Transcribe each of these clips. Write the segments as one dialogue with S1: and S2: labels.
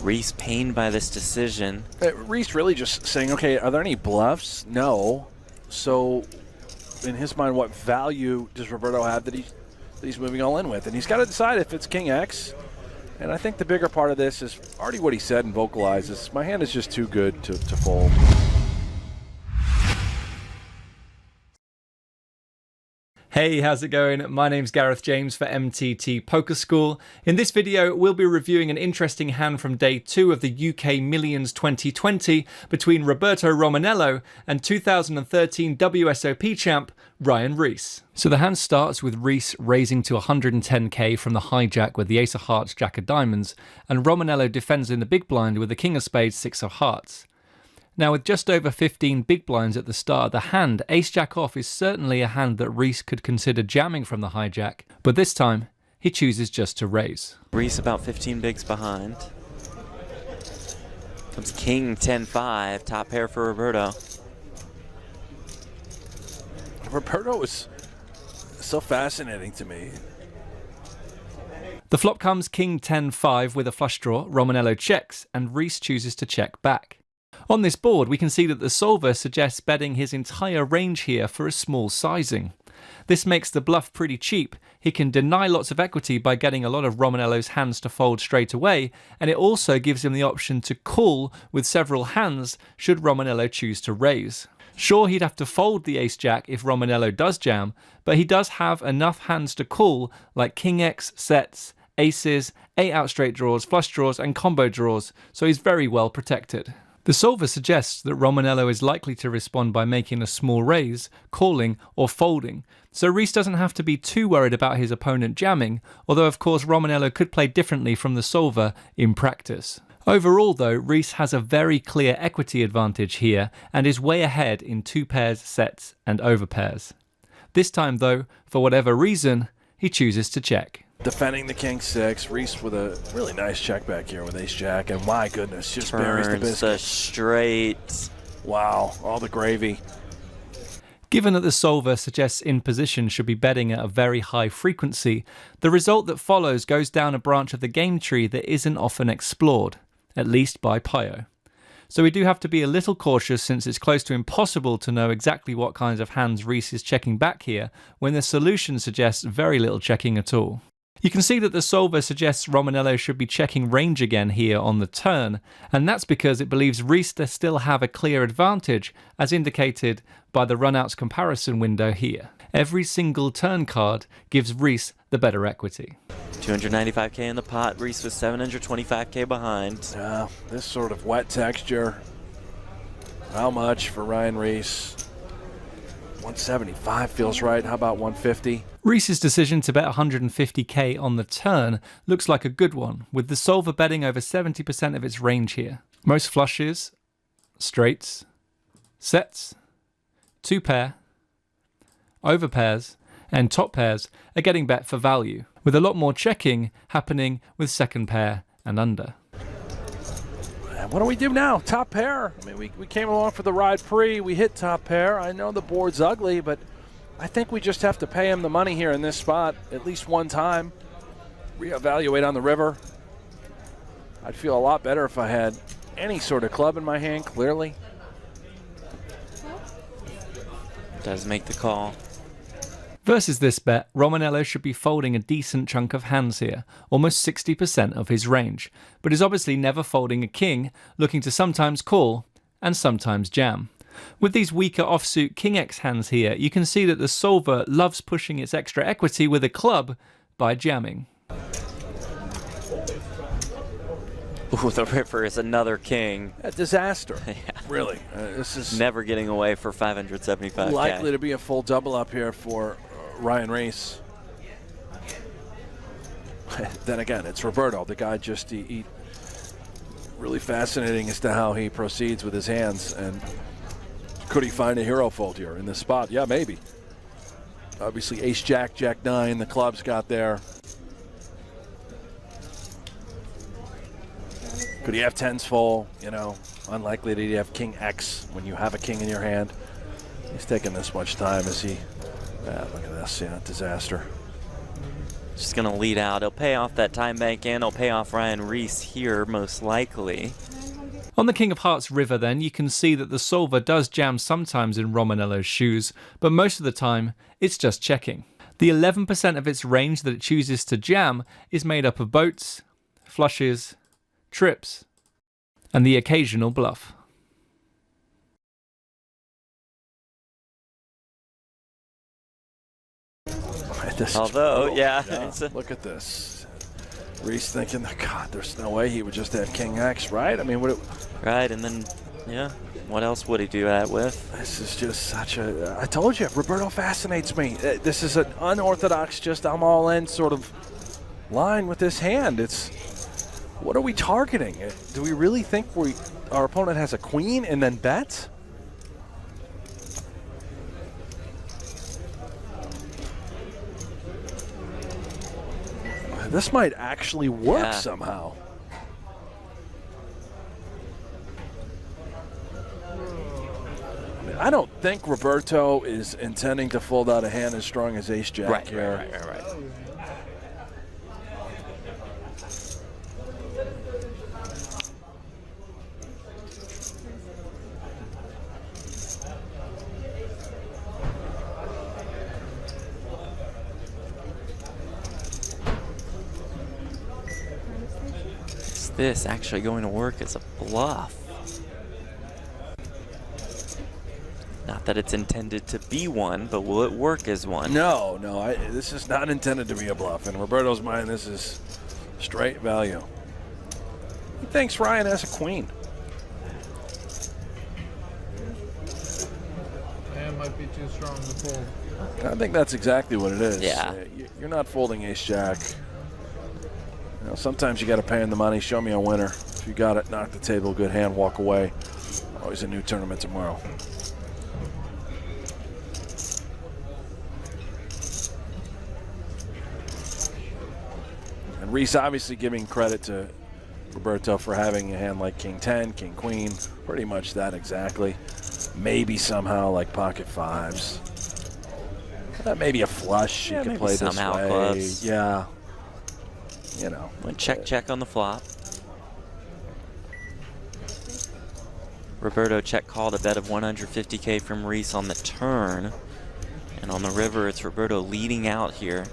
S1: Riess pained by this decision.
S2: Riess really just saying, okay, are there any bluffs? No. So in his mind, what value does Roberto have that he's moving all in with? And he's got to decide if it's King X. And I think the bigger part of this is already what he said and vocalizes. My hand is just too good to fold.
S3: Hey, how's it going? My name's Gareth James for MTT Poker School. In this video, we'll be reviewing an interesting hand from day 2 of the UK Millions 2020 between Roberto Romanello and 2013 WSOP champ Ryan Riess. So the hand starts with Riess raising to 110k from the hijack with the ace of hearts, jack of diamonds, and Romanello defends in the big blind with the king of spades, six of hearts. Now, with just over 15 big blinds at the start of the hand, ace-jack off is certainly a hand that Riess could consider jamming from the hijack, but this time, he chooses just to raise.
S1: Riess about 15 bigs behind. Comes king 10-5, top pair for Roberto.
S2: Roberto is so fascinating to me.
S3: The flop comes king 10-5 with a flush draw, Romanello checks, and Riess chooses to check back. On this board, we can see that the solver suggests betting his entire range here for a small sizing. This makes the bluff pretty cheap. He can deny lots of equity by getting a lot of Romanello's hands to fold straight away, and it also gives him the option to call with several hands should Romanello choose to raise. Sure, he'd have to fold the ace-jack if Romanello does jam, but he does have enough hands to call, like King X, sets, aces, 8 out straight draws, flush draws, and combo draws, so he's very well protected. The solver suggests that Romanello is likely to respond by making a small raise, calling, or folding, so Riess doesn't have to be too worried about his opponent jamming, although of course Romanello could play differently from the solver in practice. Overall though, Riess has a very clear equity advantage here and is way ahead in 2 pairs, sets, and overpairs. This time though, for whatever reason, he chooses to check.
S2: Defending the king six, Riess with a really nice check back here with ace jack, and my goodness, just buries the biscuit.
S1: Turns straight.
S2: Wow, all the gravy.
S3: Given that the solver suggests in position should be betting at a very high frequency, the result that follows goes down a branch of the game tree that isn't often explored, at least by Pio. So we do have to be a little cautious since it's close to impossible to know exactly what kinds of hands Riess is checking back here, when the solution suggests very little checking at all. You can see that the solver suggests Romanello should be checking range again here on the turn, and that's because it believes Riess to still have a clear advantage, as indicated by the runouts comparison window here. Every single turn card gives Riess the better equity.
S1: 295k in the pot, Riess was 725k behind.
S2: This sort of wet texture. How much for Ryan Riess? 175 feels right. How about 150?
S3: Riess's decision to bet 150k on the turn looks like a good one, with the solver betting over 70% of its range here. Most flushes, straights, sets, 2 pair, overpairs, and top pairs are getting bet for value, with a lot more checking happening with second pair and under.
S2: What do we do now? Top pair. I mean, we came along for the ride pre. We hit top pair. I know the board's ugly, but I think we just have to pay him the money here in this spot at least one time. Reevaluate on the river. I'd feel a lot better if I had any sort of club in my hand, clearly.
S1: Does make the call.
S3: Versus this bet, Romanello should be folding a decent chunk of hands here, almost 60% of his range, but is obviously never folding a king, looking to sometimes call and sometimes jam. With these weaker offsuit King X hands here, you can see that the solver loves pushing its extra equity with a club by jamming.
S1: Ooh, the river is another king.
S2: A disaster,
S1: Yeah.
S2: Really. This is
S1: Never getting away for 575k.
S2: likely to be a full double up here for Ryan Riess. Then again, it's Roberto. The guy just really fascinating as to how he proceeds with his hands. And could he find a hero fold here in this spot? Yeah, maybe. Obviously, ace jack, jack nine, the club's got there. Could he have tens full? You know, unlikely that he'd have king X when you have a king in your hand. He's taking this much time as he. Look at this, yeah, disaster.
S1: Just going to lead out. He'll pay off that time bank and he'll pay off Ryan Riess here, most likely.
S3: On the King of Hearts river then, you can see that the solver does jam sometimes in Romanello's shoes, but most of the time, it's just checking. The 11% of its range that it chooses to jam is made up of boats, flushes, trips, and the occasional bluff.
S1: Although, yeah.
S2: Look at this. Riess thinking, God, there's no way he would just have King X, right? I mean,
S1: right, and then, yeah, what else would he do that with?
S2: This is just such a, I told you, Roberto fascinates me. This is an unorthodox, just I'm all in sort of line with this hand. It's, what are we targeting? Do we really think our opponent has a queen and then bets? This might actually work somehow. I don't think Roberto is intending to fold out a hand as strong as Ace-Jack here.
S1: Right. Is this actually going to work as a bluff? Not that it's intended to be one, but will it work as one?
S2: No, this is not intended to be a bluff. In Roberto's mind, this is straight value. He thinks Ryan has a queen.
S4: Hand might be too strong to fold.
S2: I think that's exactly what it is.
S1: Yeah.
S2: You're not folding Ace-Jack. You know, sometimes you got to pay in the money, show me a winner. If you got it, knock the table, good hand, walk away. Always a new tournament tomorrow. And Riess obviously giving credit to Roberto for having a hand like King 10, King Queen, pretty much that exactly. Maybe somehow like pocket fives. Maybe a flush you could play this way.
S1: Clubs.
S2: Yeah. You know.
S1: Went check on the flop. Roberto check called a bet of 150K from Riess on the turn. And on the river, it's Roberto leading out here.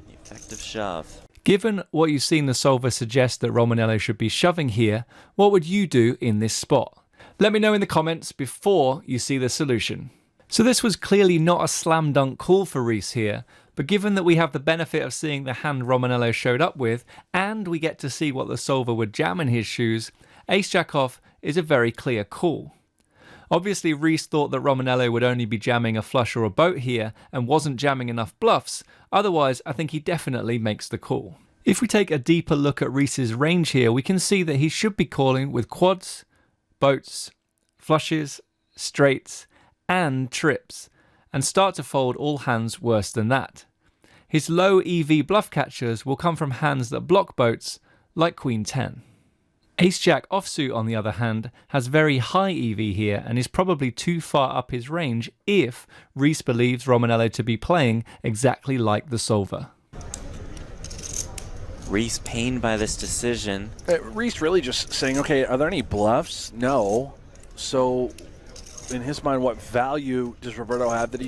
S1: The effective shove.
S3: Given what you've seen the solver suggest that Romanello should be shoving here, what would you do in this spot? Let me know in the comments before you see the solution. So this was clearly not a slam dunk call for Riess here, but given that we have the benefit of seeing the hand Romanello showed up with, and we get to see what the solver would jam in his shoes, Ace-Jack off is a very clear call. Obviously Riess thought that Romanello would only be jamming a flush or a boat here and wasn't jamming enough bluffs, otherwise I think he definitely makes the call. If we take a deeper look at Riess's range here, we can see that he should be calling with quads, boats, flushes, straights, and trips, and start to fold all hands worse than that. His low EV bluff catchers will come from hands that block boats, like Queen 10. Ace-Jack offsuit, on the other hand, has very high EV here and is probably too far up his range if Riess believes Romanello to be playing exactly like the solver.
S1: Riess pained by this decision.
S2: Riess really just saying, okay, are there any bluffs? No. So in his mind, what value does Roberto have that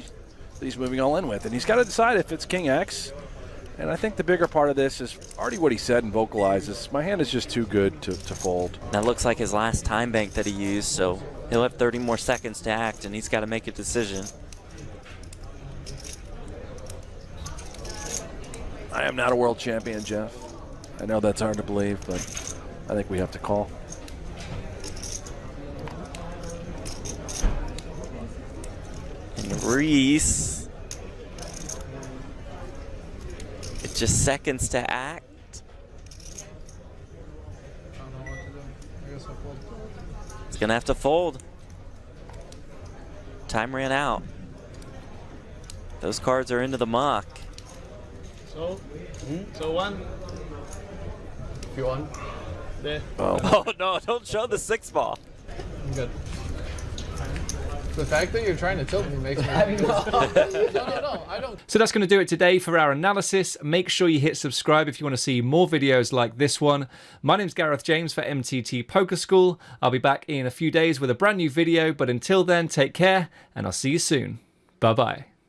S2: he's moving all in with? And he's got to decide if it's King X. And I think the bigger part of this is already what he said and vocalizes. My hand is just too good to fold.
S1: That looks like his last time bank that he used, so he'll have 30 more seconds to act, and he's got to make a decision.
S2: I am not a world champion, Jeff. I know that's hard to believe, but I think we have to call.
S1: And Riess, it's just seconds to act.
S4: I don't know what to do. I guess I'll fold.
S1: He's gonna have to fold. Time ran out. Those cards are into the muck.
S4: So, so one. If you want. There.
S2: Oh.
S1: Oh no, don't show the 6 ball.
S4: I'm good. The fact that you're trying to tilt me makes me. No, I don't.
S3: So that's going to do it today for our analysis. Make sure you hit subscribe if you want to see more videos like this one. My name's Gareth James for MTT Poker School. I'll be back in a few days with a brand new video, but until then, take care, and I'll see you soon. Bye-bye.